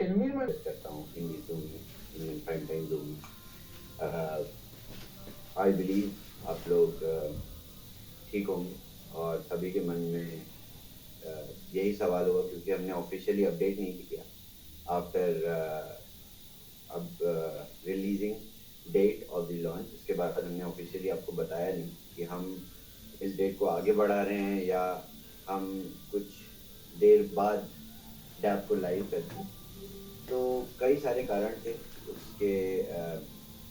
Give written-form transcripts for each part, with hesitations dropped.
फिल्मी में करता हूँ इन गीतों में, प्राइम टाइम जोन में। आई बिलीव आप लोग ठीक होंगे और सभी के मन में यही सवाल होगा, क्योंकि हमने ऑफिशियली अपडेट नहीं किया आफ्टर अब releasing date of the launch. इसके बाद हमने ऑफिशियली आपको बताया नहीं कि हम इस डेट को आगे बढ़ा रहे हैं या हम कुछ देर बाद डैप को लाइव करते हैं। तो कई सारे कारण थे उसके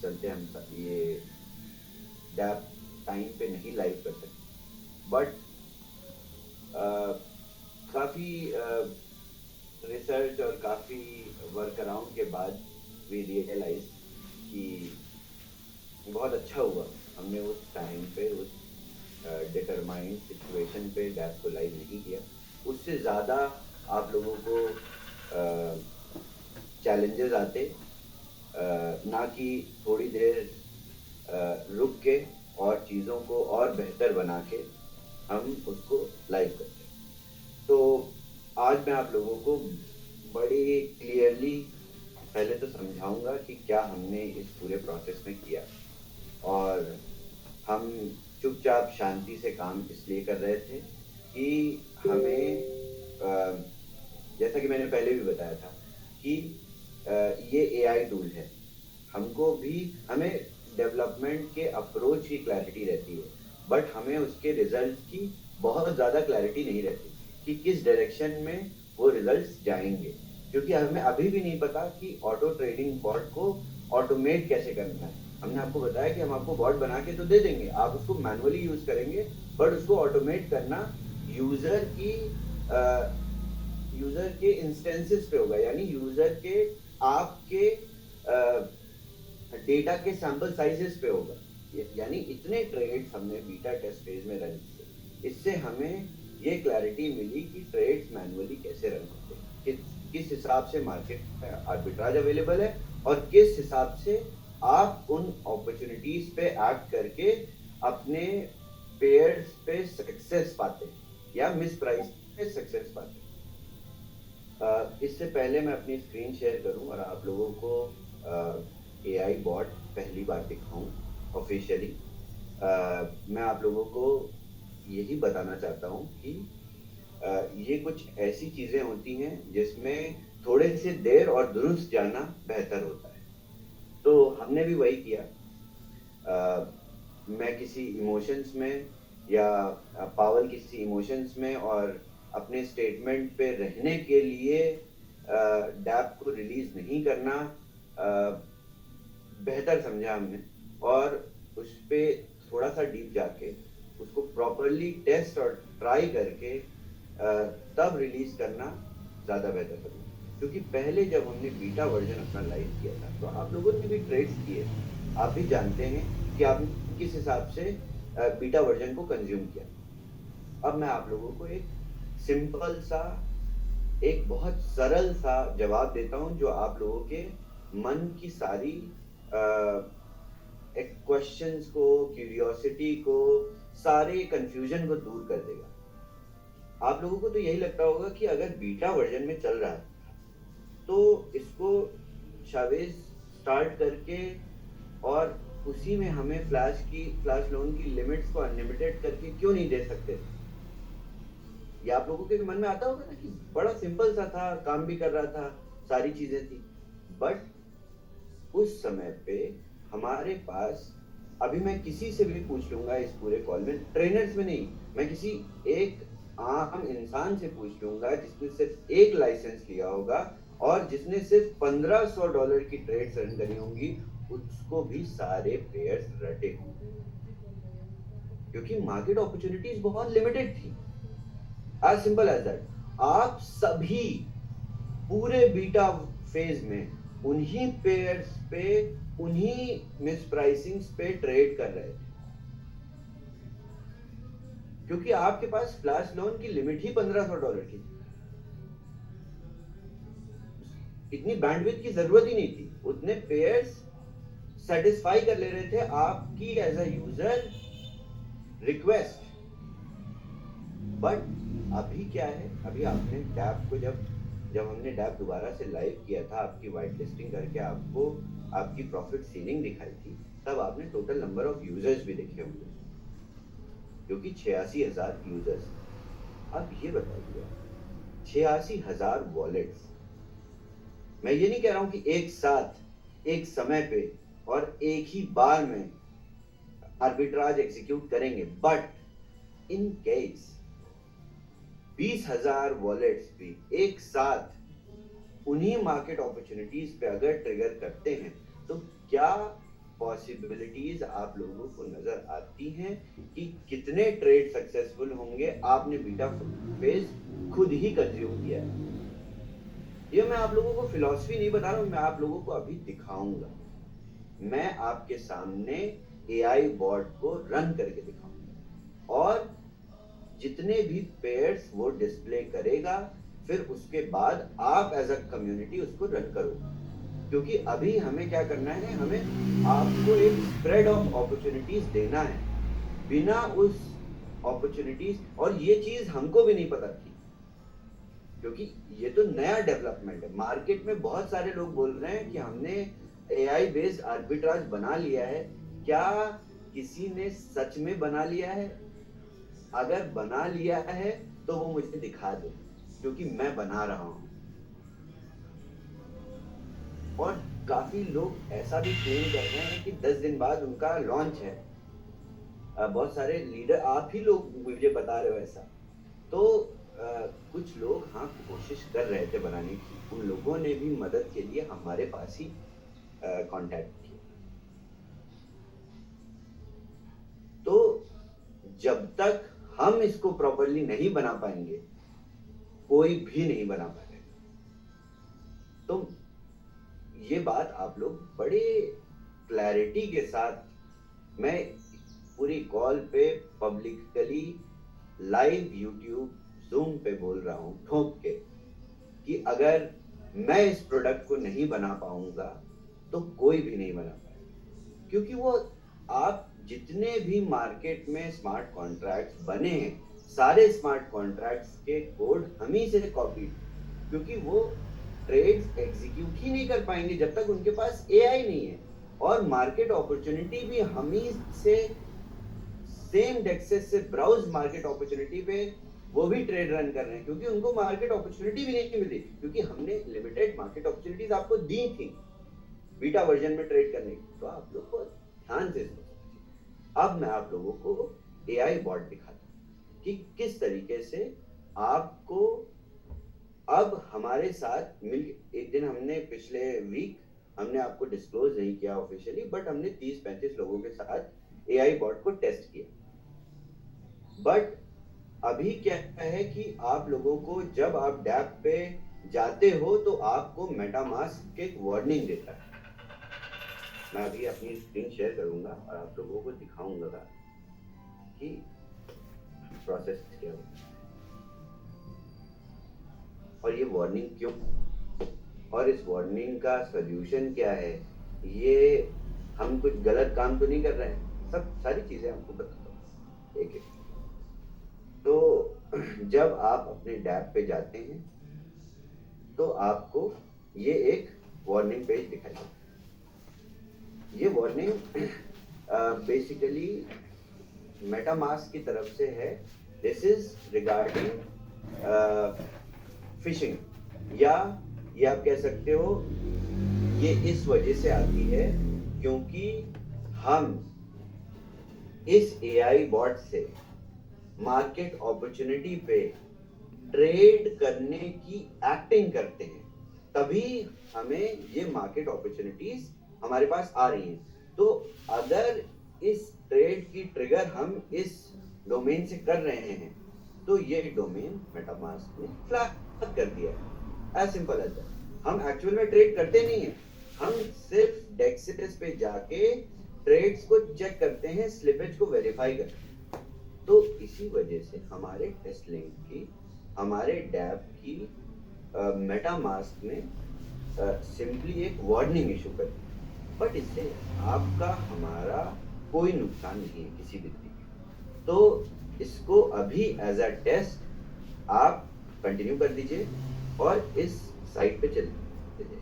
चलते हम ये डैप टाइम पे नहीं लाइव कर सकते। बट काफ़ी रिसर्च और काफ़ी वर्क अराउंड के बाद वी रियलाइज कि बहुत अच्छा हुआ हमने उस टाइम पे उस डिटरमाइंड सिचुएशन पे डैप को लाइव नहीं किया। उससे ज़्यादा आप लोगों को चैलेंजेस आते, ना कि थोड़ी देर रुक के और चीज़ों को और बेहतर बना के हम उसको लाइव करते। तो आज मैं आप लोगों को बड़ी क्लियरली पहले तो समझाऊंगा कि क्या हमने इस पूरे प्रोसेस में किया, और हम चुपचाप शांति से काम इसलिए कर रहे थे कि हमें जैसा कि मैंने पहले भी बताया था कि ये एआई टूल है, हमें डेवलपमेंट के अप्रोच की क्लैरिटी रहती है, बट हमें उसके रिजल्ट की बहुत ज़्यादा क्लैरिटी नहीं रहती कि किस डायरेक्शन में वो रिजल्ट्स जाएंगे। क्योंकि हमें अभी भी नहीं पता कि ऑटो ट्रेडिंग बॉट को ऑटोमेट कैसे करना है। हमने आपको बताया कि हम आपको बॉट बना के तो दे देंगे, आप उसको मैनुअली यूज करेंगे, बट उसको ऑटोमेट करना यूजर के इंस्टेंसेस पे होगा, यानी यूजर के आपके डेटा के सैंपल साइजेस पे होगा। यानी इतने ट्रेड्स हमने बीटा टेस्ट फेज में रन किए, इससे हमें ये क्लैरिटी मिली कि ट्रेड्स मैनुअली कैसे रन होते हैं, किस हिसाब से मार्केट में आर्बिट्राज अवेलेबल है और किस हिसाब से आप उन अपॉर्चुनिटीज पे एक्ट करके अपने पेयर्स पे सक्सेस पाते हैं या मिस प्राइस पे सक्सेस पाते हैं। इससे पहले मैं अपनी स्क्रीन शेयर करूं और आप लोगों को एआई बॉट पहली बार दिखाऊं ऑफिशियली। मैं आप लोगों को यही बताना चाहता हूं कि ये कुछ ऐसी चीज़ें होती हैं जिसमें थोड़े से देर और दुरुस्त जाना बेहतर होता है। तो हमने भी वही किया। मैं किसी इमोशंस में या पावल किसी इमोशंस में और अपने स्टेटमेंट पे रहने के लिए डैप को रिलीज नहीं करना बेहतर समझा हमने, और उस पर थोड़ा सा डीप जाके उसको प्रॉपरली टेस्ट और ट्राई करके तब रिलीज करना ज़्यादा बेहतर समझा। क्योंकि पहले जब हमने बीटा वर्जन अपना लाइव किया था तो आप लोगों ने भी ट्रेड्स किए, आप भी जानते हैं कि आपने किस हिसाब से बीटा वर्जन को कंज्यूम किया। अब मैं आप लोगों को एक सिंपल सा, एक बहुत सरल सा जवाब देता हूं जो आप लोगों के मन की सारी क्वेश्चंस को, क्यूरियोसिटी को, सारे कंफ्यूजन को दूर कर देगा। आप लोगों को तो यही लगता होगा कि अगर बीटा वर्जन में चल रहा है तो इसको शावेज स्टार्ट करके और उसी में हमें फ्लैश लोन की लिमिट्स को अनलिमिटेड करके क्यों नहीं दे सकते। ये आप लोगों के मन में आता होगा ना कि बड़ा सिंपल सा था, काम भी कर रहा था, सारी चीजें थी। बट उस समय पे हमारे पास, अभी मैं किसी से भी पूछ लूंगा इस पूरे कॉल में, ट्रेनर्स में नहीं, मैं किसी एक आम इंसान से पूछ लूंगा जिसने सिर्फ एक लाइसेंस लिया होगा और जिसने सिर्फ $1500 की ट्रेड्स रन करी होंगी, उसको भी सारे पेयर्स रटे होंगे, क्योंकि मार्केट अपॉर्चुनिटीज बहुत लिमिटेड थी। As simple as that. आप सभी पूरे बीटा फेज में उन्हीं पेयर्स पे, उन्हीं मिस प्राइसिंग्स पे ट्रेड कर रहे थे, क्योंकि आपके पास फ्लैश लोन की लिमिट ही $1500 की थी। इतनी बैंडविड्थ की जरूरत ही नहीं थी, उतने पेयर्स सेटिस्फाई कर ले रहे थे आपकी as a user request. But अभी क्या है, अभी आपने डैप को जब जब हमने डैप दोबारा से लाइव किया था, आपकी वाइट लिस्टिंग करके आपको आपकी प्रॉफिट सीलिंग दिखाई थी, तब आपने टोटल नंबर ऑफ यूजर्स भी देखे होंगे, क्योंकि 86,000 यूजर्स। अब ये बताइए 86,000 वॉलेट्स, मैं ये नहीं कह रहा हूं कि एक साथ एक समय पे और एक ही बार में आर्बिट्राज एग्जीक्यूट करेंगे, बट इन केस 20,000 वॉलेट्स भी एक साथ उन्हीं मार्केट अपॉर्चुनिटीज पे अगर ट्रिगर करते हैं, तो क्या पॉसिबिलिटीज आप लोगों को नजर आती हैं कि कितने ट्रेड सक्सेसफुल होंगे? आपने बीटा फेज खुद ही कंज्यूम किया है। ये मैं आप लोगों को फिलॉसफी नहीं बता रहा हूं, मैं आप लोगों को अभी दिखाऊंगा। मैं आपके सामने एआई बॉट को रन करके दिखाऊंगा और जितने भी पेयर्स वो डिस्प्ले करेगा, फिर उसके बाद आप एज अ कम्युनिटी उसको रन करो। क्योंकि अभी हमें क्या करना है, हमें आपको एक स्प्रेड ऑफ अपॉर्चुनिटीज देना है, बिना उस अपॉर्चुनिटीज, और ये चीज हमको भी नहीं पता थी क्योंकि ये तो नया डेवलपमेंट है। मार्केट में बहुत सारे लोग बोल रहे हैं कि हमने एआई बेस्ड आर्बिट्राज बना लिया है। क्या किसी ने सच में बना लिया है? अगर बना लिया है तो वो मुझे दिखा दे, क्योंकि मैं बना रहा हूं। और काफी लोग ऐसा भी क्लेम कर रहे हैं कि 10 दिन बाद उनका लॉन्च है। बहुत सारे लीडर, आप ही लोग मुझे बता रहे हो ऐसा। तो कुछ लोग हाँ कोशिश कर रहे थे बनाने की, उन लोगों ने भी मदद के लिए हमारे पास ही कांटेक्ट किया। तो जब तक हम इसको प्रॉपरली नहीं बना पाएंगे, कोई भी नहीं बना पाएगा। तो ये बात आप लोग बड़े क्लैरिटी के साथ, मैं पूरी कॉल पे पब्लिकली लाइव यूट्यूब जूम पे बोल रहा हूं ठोक के, कि अगर मैं इस प्रोडक्ट को नहीं बना पाऊंगा तो कोई भी नहीं बना पाएगा। क्योंकि वो आप जितने भी मार्केट में स्मार्ट कॉन्ट्रैक्ट्स बने हैं, सारे स्मार्ट कॉन्ट्रैक्ट्स के कोड हम ही से कॉपी, क्योंकि वो ट्रेड्स एग्जीक्यूट ही नहीं कर पाएंगे जब तक उनके पास एआई नहीं है। और मार्केट अपॉर्चुनिटी भी हम ही से सेम डेक्सेस से ब्राउज मार्केट अपॉर्चुनिटी पे वो भी ट्रेड रन कर रहे हैं, क्योंकि उनको मार्केट अपॉर्चुनिटी भी नहीं मिली, क्योंकि हमने लिमिटेड मार्केट अपॉर्चुनिटीज आपको दी थी बीटा वर्जन में ट्रेड करने की। तो आप लोग को ध्यान से समझिए। अब मैं आप लोगों को एआई बॉट दिखाता हूं कि किस तरीके से आपको अब हमारे साथ मिल, एक दिन हमने पिछले वीक हमने आपको डिस्क्लोज नहीं किया ऑफिशियली, बट हमने 30-35 लोगों के साथ एआई बॉट को टेस्ट किया। बट अभी क्या है कि आप लोगों को जब आप डैप पे जाते हो तो आपको मेटामास्क एक वार्निंग देता है। मैं अभी अपनी स्क्रीन शेयर करूंगा और आप लोगों को दिखाऊंगा कि प्रोसेस क्या होता है और ये वार्निंग क्यों, और इस वार्निंग का सॉल्यूशन क्या है। ये हम कुछ गलत काम तो नहीं कर रहे हैं, सब सारी चीजें आपको बताता हूँ एक एक। तो जब आप अपने डैप पे जाते हैं तो आपको ये एक वार्निंग पेज दिखाई देता है। ये वार्निंग बेसिकली मेटामास्क की तरफ से है। दिस इज रिगार्डिंग फिशिंग, या ये आप कह सकते हो ये इस वजह से आती है क्योंकि हम इस एआई बॉट से मार्केट अपॉर्चुनिटी पे ट्रेड करने की एक्टिंग करते हैं, तभी हमें ये मार्केट अपॉर्चुनिटीज हमारे पास आ रही हैं। तो अगर इस ट्रेड की ट्रिगर हम इस डोमेन से कर रहे हैं तो ये डोमेन मेटामास्क ने फ्लैग कर दिया है। As simple as that. हम एक्चुअल में ट्रेड करते नहीं हैं, हम सिर्फ डेक्सिटस पे जाके ट्रेड्स को चेक करते हैं, स्लिपेज को वेरीफाई करते हैं। तो इसी वजह से हमारे टेस्ट लिंक की, हमारे डैप की मेटामास्क ने सिंपली एक वार्निंग इशू कर दी, बट इससे आपका हमारा कोई नुकसान नहीं है किसी भी तरीके। तो इसको अभी एज अ टेस्ट आप कंटिन्यू कर दीजिए और इस साइट पे चले जाइए।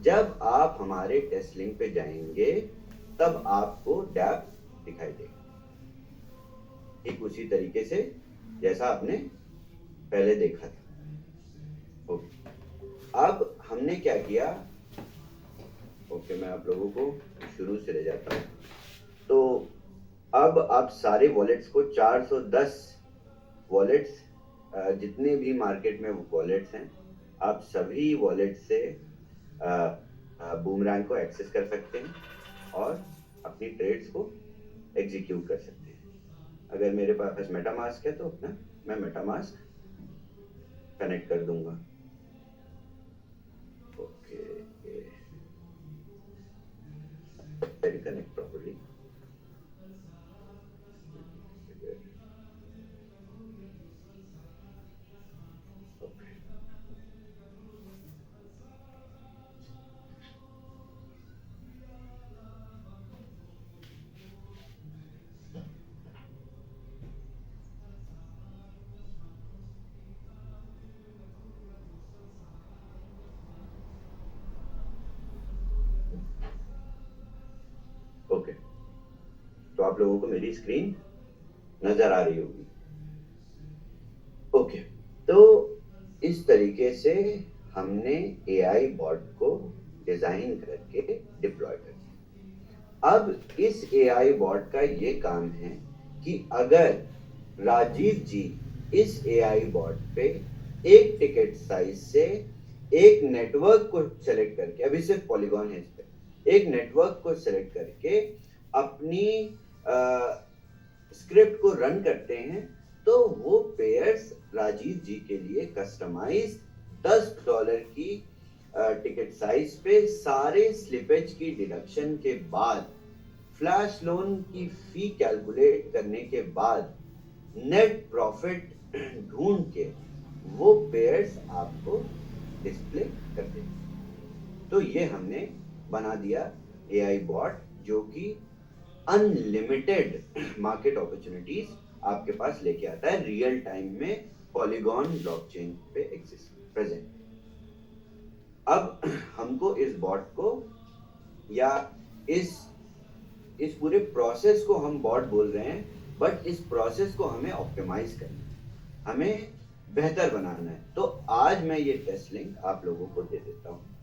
जब आप हमारे टेस्ट लिंक पे जाएंगे तब आपको डैप दिखाई देगा, ठीक उसी तरीके से जैसा आपने पहले देखा था। ओके, अब हमने क्या किया, ओके मैं आप लोगों को शुरू से ले जाता हूँ। तो अब आप सारे वॉलेट्स को 410 वॉलेट्स, जितने भी मार्केट में वॉलेट्स हैं, आप सभी वॉलेट से बूमरैंग को एक्सेस कर सकते हैं और अपनी ट्रेड्स को एग्जीक्यूट कर सकते हैं। अगर मेरे पास मेटामास्क है तो ना मैं मेटामास्क कनेक्ट कर दूंगा। Okay, connect properly. ओके, तो आप लोगों को मेरी स्क्रीन नजर आ रही होगी। ओके, तो इस तरीके से हमने एआई बॉट को डिजाइन करके डिप्लॉय कर दिया। अब इस एआई बॉट का ये काम है कि अगर राजीव जी इस एआई बॉट पे एक टिकट साइज से एक नेटवर्क को सेलेक्ट करके, अभी सिर्फ पॉलीगॉन है इस पे, एक नेटवर्क को सेलेक्ट करके अपनी स्क्रिप्ट को रन करते हैं, तो वो पेयर्स राजीव जी के लिए कस्टमाइज $10 की टिकट साइज पे सारे स्लिपेज की डिडक्शन के बाद, फ्लैश लोन की फी कैलकुलेट करने के बाद, नेट प्रॉफिट ढूंढ के वो पेयर्स आपको डिस्प्ले कर देंगे। तो ये हमने बना दिया एआई बॉट जो कि अनलिमिटेड मार्केट अपॉर्चुनिटीज आपके पास लेके आता है रियल टाइम में पॉलीगॉन ब्लॉकचेन पे एग्जिस्ट प्रेजेंट। अब हमको इस बॉट को या इस पूरे प्रोसेस को हम बॉट बोल रहे हैं, बट इस प्रोसेस को हमें ऑप्टिमाइज करना है, हमें बेहतर बनाना है। तो आज मैं ये टेस्ट लिंक आप लोगों को दे देता हूँ।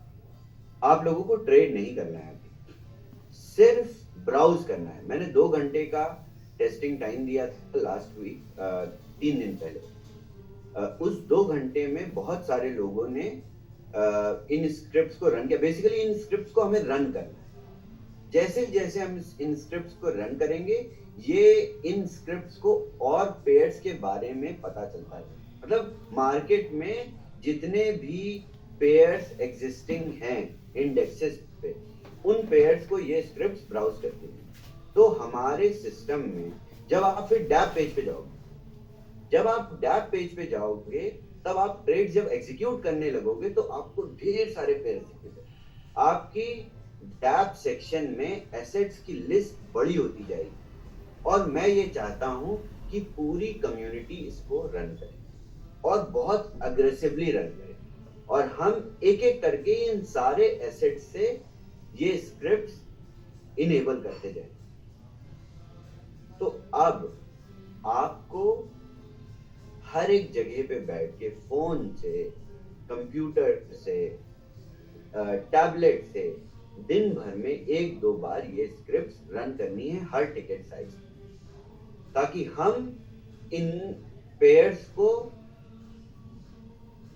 आप लोगों को ट्रेड नहीं करना है, अभी सिर्फ ब्राउज करना है। मैंने 2 घंटे का टेस्टिंग टाइम दिया था लास्ट वीक, 3 दिन पहले। उस 2 घंटे में बहुत सारे लोगों ने इन स्क्रिप्ट्स को रन किया। बेसिकली इन स्क्रिप्ट्स को हमें रन करना है। जैसे जैसे हम इन स्क्रिप्ट्स को रन करेंगे, ये इन स्क्रिप्ट्स को और पेयर्स के बारे में पता चलता है। मतलब मार्केट में जितने भी पेयर्स एग्जिस्टिंग हैं इंडेक्सेस पे, उन पेयर्स को ये स्क्रिप्ट्स ब्राउज करते हैं। तो हमारे सिस्टम में जब आप फिर डैप पेज पे जाओगे, जब आप डैप पेज पे जाओगे, तब आप ट्रेड जब एग्जीक्यूट करने लगोगे तो आपको ढेर सारे पेयर्स दिखेंगे। आपकी डैप सेक्शन में एसेट्स की लिस्ट बड़ी होती जाएगी, और मैं ये चाहता हूं कि पूरी कम्युनिटी इसको रन करे और बहुत अग्रेसिवली रन करे, और हम एक एक करके इन सारे एसेट्स से ये स्क्रिप्ट्स इनेबल करते जाए। तो अब आपको हर एक जगह पे बैठ के फोन से, कंप्यूटर से, टैबलेट से दिन भर में 1-2 बार ये स्क्रिप्ट्स रन करनी है हर टिकट साइज, ताकि हम इन पेयर्स को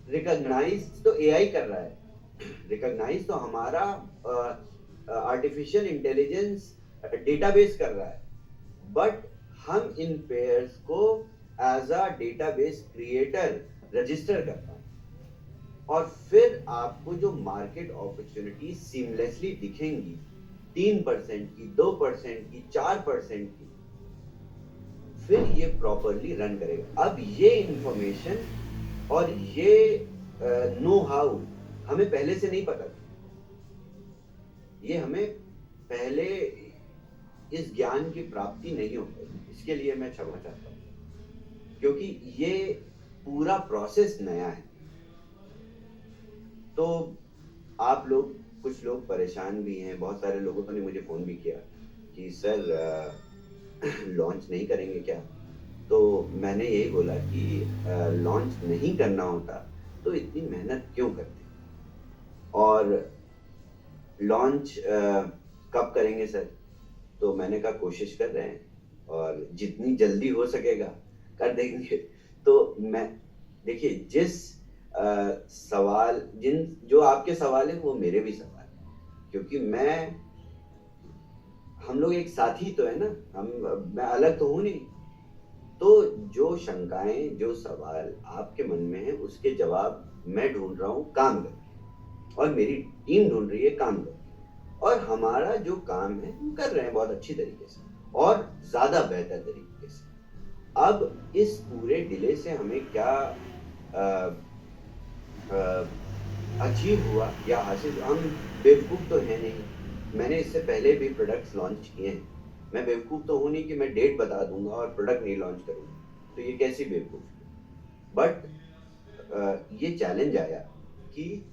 रिकॉग्नाइज तो एआई कर रहा है, रिकॉग्नाइज तो हमारा आर्टिफिशियल इंटेलिजेंस डेटाबेस कर रहा है, बट हम इन पेयर्स को as a database creator register करता है, और फिर आपको जो मार्केट अपॉर्चुनिटी सीमलेसली दिखेंगी 3% की, 2% की, 4% की, फिर ये प्रॉपरली रन करेगा। अब ये इंफॉर्मेशन और ये नो हाउ हमें पहले से नहीं पता था। ये हमें पहले इस ज्ञान की प्राप्ति नहीं हो पाई, इसके लिए मैं क्षमा चाहता हूँ, क्योंकि ये पूरा प्रोसेस नया है। तो आप लोग, कुछ लोग परेशान भी हैं, बहुत सारे लोगों ने मुझे फ़ोन भी किया कि सर लॉन्च नहीं करेंगे क्या? तो मैंने यही बोला कि लॉन्च नहीं करना होता तो इतनी मेहनत क्यों करते? और लॉन्च कब करेंगे सर? तो मैंने कहा कोशिश कर रहे हैं और जितनी जल्दी हो सकेगा कर देंगे। तो मैं, देखिए, जिस सवाल, जिन जो आपके सवाल है वो मेरे भी सवाल है, क्योंकि हम लोग एक साथ ही तो है ना, मैं अलग तो हूँ नहीं। तो जो शंकाएं, जो सवाल आपके मन में है, उसके जवाब मैं ढूंढ रहा हूँ काम करके, और मेरी टीम ढूंढ रही है काम करके, और हमारा जो काम है हम कर रहे हैं बहुत अच्छी तरीके से और ज्यादा बेहतर तरीके से। अब इस पूरे डिले से हमें क्या अचीव हुआ या हासिल, हम बेवकूफ तो है नहीं। मैंने इससे पहले भी प्रोडक्ट्स लॉन्च किए हैं। मैं बेवकूफ तो हूँ नहीं कि मैं डेट बता दूंगा और प्रोडक्ट नहीं लॉन्च करूंगा, तो ये कैसी बेवकूफ। बट ये चैलेंज आया कि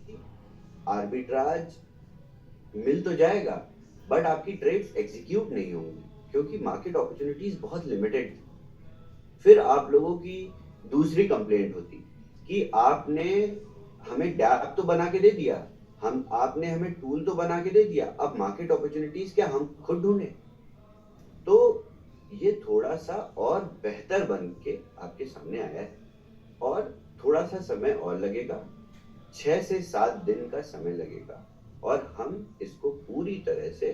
आर्बिट्राज मिल तो जाएगा बट आपकी ट्रेड्स एग्जीक्यूट नहीं होंगी, क्योंकि मार्केट अपॉर्चुनिटीज बहुत लिमिटेड थी। फिर आप लोगों की दूसरी कंप्लेंट होती कि आपने हमें डैप तो बना के दे दिया, आपने हमें टूल तो बना के दे दिया, अब मार्केट अपॉर्चुनिटीज क्या हम खुद ढूंढे? तो ये थोड़ा सा और बेहतर बन के आपके सामने आया है, और थोड़ा सा समय और लगेगा, 6 से 7 दिन का समय लगेगा, और हम इसको पूरी तरह से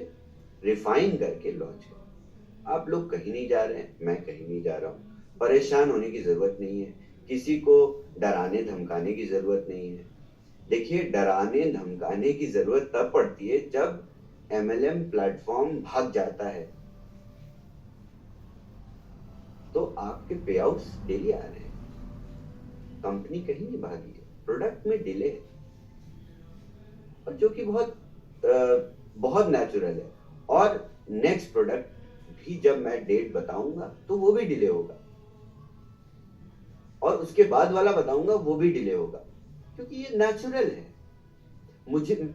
रिफाइन करके लॉन्च करें। आप लोग कहीं नहीं जा रहे हैं, मैं कहीं नहीं जा रहा हूँ। परेशान होने की जरूरत नहीं है, किसी को डराने धमकाने की जरूरत नहीं है। देखिए, डराने धमकाने की जरूरत तब पड़ती है जब एमएलएम प्लेटफॉर्म भाग जाता है। तो आपके पे आउट्स डेली आ रहे हैं, कंपनी कहीं नहीं भागी है, प्रोडक्ट में डिले है, और जो कि बहुत नेचुरल है। और नेक्स्ट प्रोडक्ट भी जब मैं डेट बताऊंगा तो वो भी डिले होगा, और उसके बाद वाला बताऊंगा वो भी डिले होगा, क्योंकि ये नेचुरल है।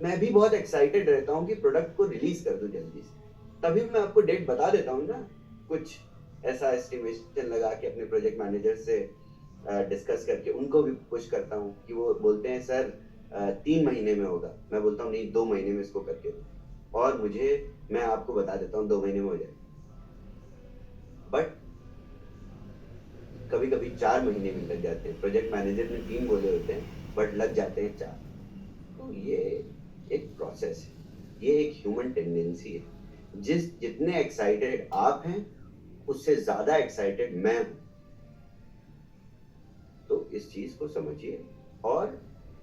मैं भी बहुत एक्साइटेड रहता हूँ कि प्रोडक्ट को रिलीज कर दूं जल्दी से, तभी मैं आपको डेट बता देता हूँ ना। कुछ ऐसा एस्टिमेशन लगा के अपने प्रोजेक्ट मैनेजर से डिस्कस करके उनको भी पुश करता हूँ कि वो बोलते हैं सर 3 महीने में होगा, मैं बोलता हूँ नहीं 2 महीने में इसको करके दो, और मैं आपको बता देता हूँ 2 महीने में हो जाए। बट कभी कभी 4 महीने भी लग जाते हैं, प्रोजेक्ट मैनेजर ने 3 बोले होते हैं बट लग जाते हैं 4। तो ये एक प्रोसेस है, ये एक ह्यूमन टेंडेंसी है। जितने एक्साइटेड आप हैं उससे ज्यादा एक्साइटेड मैं हूं। तो इस चीज को समझिए और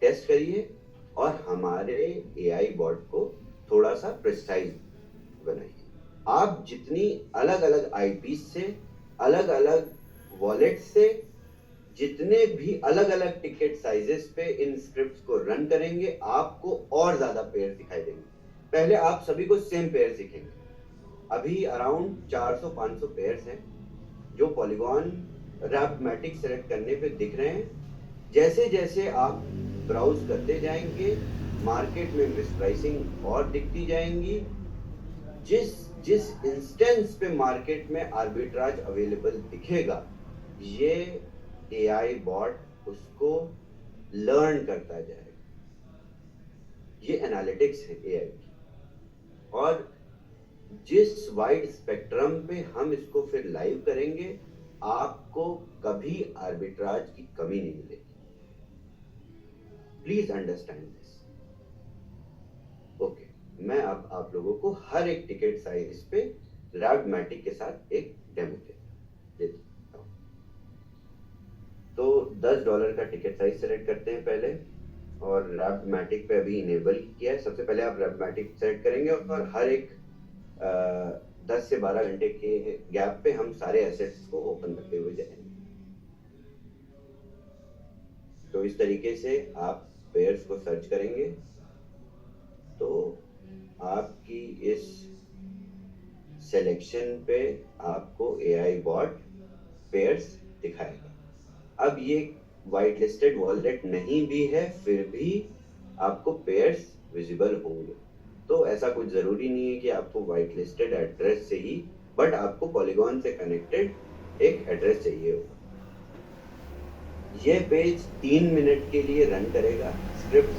टेस्ट करिए, और हमारे एआई बॉट को थोड़ा सा प्रिसाइज बनाइए। आप जितनी अलग अलग आईपी से, अलग अलग वॉलेट से, जितने भी अलग अलग टिकट साइजेस पे इन स्क्रिप्ट्स को रन करेंगे, आपको और ज्यादा पेयर दिखाई देंगे। पहले आप सभी को सेम पेयर दिखेंगे, अभी अराउंड 400-500 पेयर्स हैं जो पॉलीगॉन रैप्टमैटिक सेलेक्ट करने पे दिख रहे हैं। जैसे जैसे आप ब्राउज करते जाएंगे, मार्केट में मिसप्राइसिंग और दिखती जाएंगी। जिस जिस इंस्टेंस पे मार्केट में आर्बिट्राज अवेलेबल दिखेगा, ये एआई बॉट उसको लर्न करता जाएगा। ये एनालिटिक्स है एआई की, और जिस वाइड स्पेक्ट्रम पे हम इसको फिर लाइव करेंगे, आपको कभी आर्बिट्राज की कमी नहीं मिलेगी। Please understand this. ओके, मैं अब आप लोगों को हर एक टिकट साइज पे रैप्टमैटिक के साथ एक डेमो देता हूं। तो $10 का टिकट साइज सेलेक्ट करते हैं पहले, और रैप्टमैटिक पे अभी इनेबल किया है। सबसे पहले आप रैप्टमैटिक सेलेक्ट करेंगे और हर एक 10 से 12 घंटे के गैप पे हम सारे एसेट्स को ओपन करते हुए जाएंगे। तो इस तरीके से आप पेयर्स को सर्च करेंगे तो आपकी इस सिलेक्शन पे आपको एआई बॉट पेयर्स दिखाएगा। अब ये वाइट लिस्टेड वॉलेट नहीं भी है, फिर भी आपको पेयर्स विजिबल होंगे। तो ऐसा कुछ ज़रूरी नहीं है कि आपको व्हाइट लिस्टेड एड्रेस से ही, बट आपको पॉलीगॉन से कनेक्टेड एक एड्रेस चाहिए होगा। ये पेज 3 मिनट के लिए रन करेगा स्क्रिप्ट।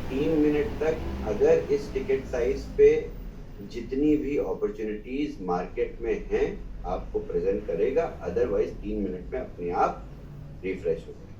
3 मिनट तक अगर इस टिकट साइज पे जितनी भी अपॉर्चुनिटीज मार्केट में हैं आपको प्रेजेंट करेगा, अदरवाइज 3 मिनट में अपने आप रिफ्रेश हो जाएगा।